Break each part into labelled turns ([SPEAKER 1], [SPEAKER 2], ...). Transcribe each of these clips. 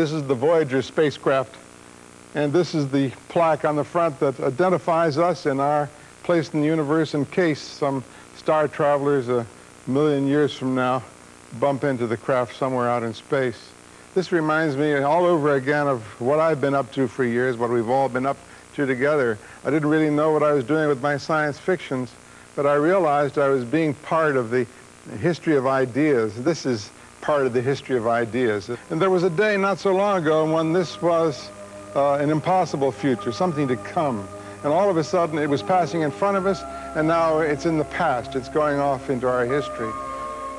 [SPEAKER 1] This is the Voyager spacecraft, and this is the plaque on the front that identifies us in our place in the universe in case some star travelers a million years from now bump into the craft somewhere out in space. This reminds me all over again of what I've been up to for years, what we've all been up to together. I didn't really know what I was doing with my science fictions, but I realized I was being part of the history of ideas. This is part of the history of ideas. And there was a day not so long ago when this was an impossible future, something to come. And all of a sudden it was passing in front of us, and now it's in the past. It's going off into our history.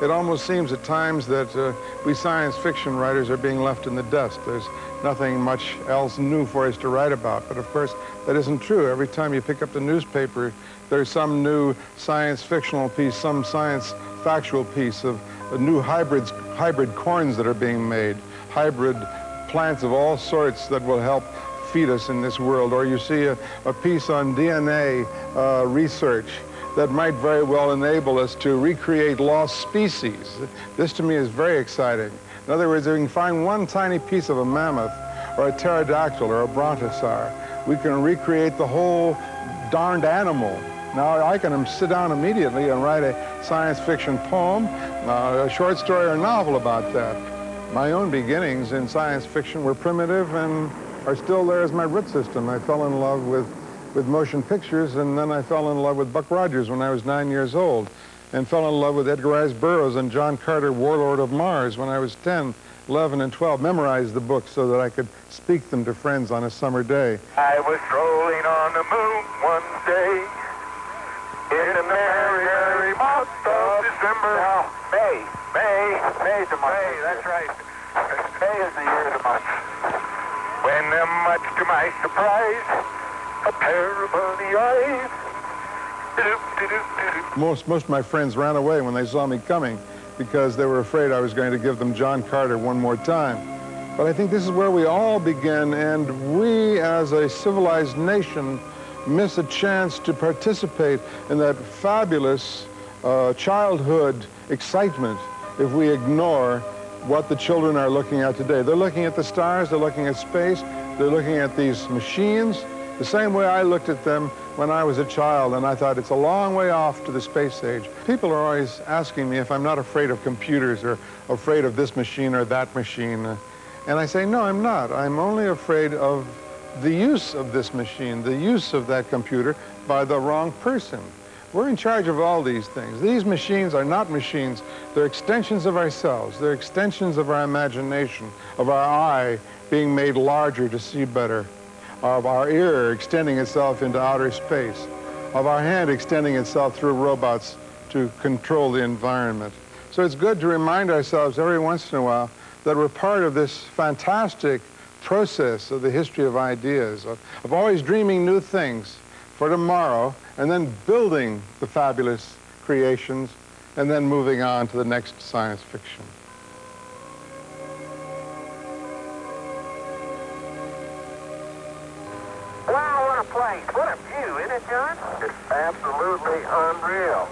[SPEAKER 1] It almost seems at times that we science fiction writers are being left in the dust. There's nothing much else new for us to write about. But of course, that isn't true. Every time you pick up the newspaper, there's some new science fictional piece, some science factual piece of new hybrid corns that are being made, hybrid plants of all sorts that will help feed us in this world. Or you see a piece on DNA research that might very well enable us to recreate lost species. This to me is very exciting. In other words, if we can find one tiny piece of a mammoth or a pterodactyl or a brontosaur, we can recreate the whole darned animal. Now I can sit down immediately and write a science fiction poem, a short story or a novel about that. My own beginnings in science fiction were primitive and are still there as my root system. I fell in love with motion pictures, and then I fell in love with Buck Rogers when I was 9 years old, and fell in love with Edgar Rice Burroughs and John Carter, Warlord of Mars, when I was 10, 11, and 12. Memorized the books so that I could speak them to friends on a summer day.
[SPEAKER 2] I was strolling on the moon one day in the merry, merry month of December. Now, May's the month. May, that's right. May is the year of the month. When, much to my surprise, a pair of bunny eyes.
[SPEAKER 1] Most of my friends ran away when they saw me coming because they were afraid I was going to give them John Carter one more time. But I think this is where we all begin, and we as a civilized nation miss a chance to participate in that fabulous childhood excitement if we ignore what the children are looking at today. They're looking at the stars, they're looking at space, they're looking at these machines, the same way I looked at them when I was a child, and I thought it's a long way off to the space age. People are always asking me if I'm not afraid of computers or afraid of this machine or that machine. And I say, no, I'm not. I'm only afraid of the use of this machine, the use of that computer by the wrong person. We're in charge of all these things. These machines are not machines. They're extensions of ourselves. They're extensions of our imagination, of our eye being made larger to see better, of our ear extending itself into outer space, of our hand extending itself through robots to control the environment. So it's good to remind ourselves every once in a while that we're part of this fantastic process of the history of ideas, of always dreaming new things for tomorrow, and then building the fabulous creations, and then moving on to the next science fiction.
[SPEAKER 2] Wow, what a place. What a view, isn't it, John? It's absolutely unreal.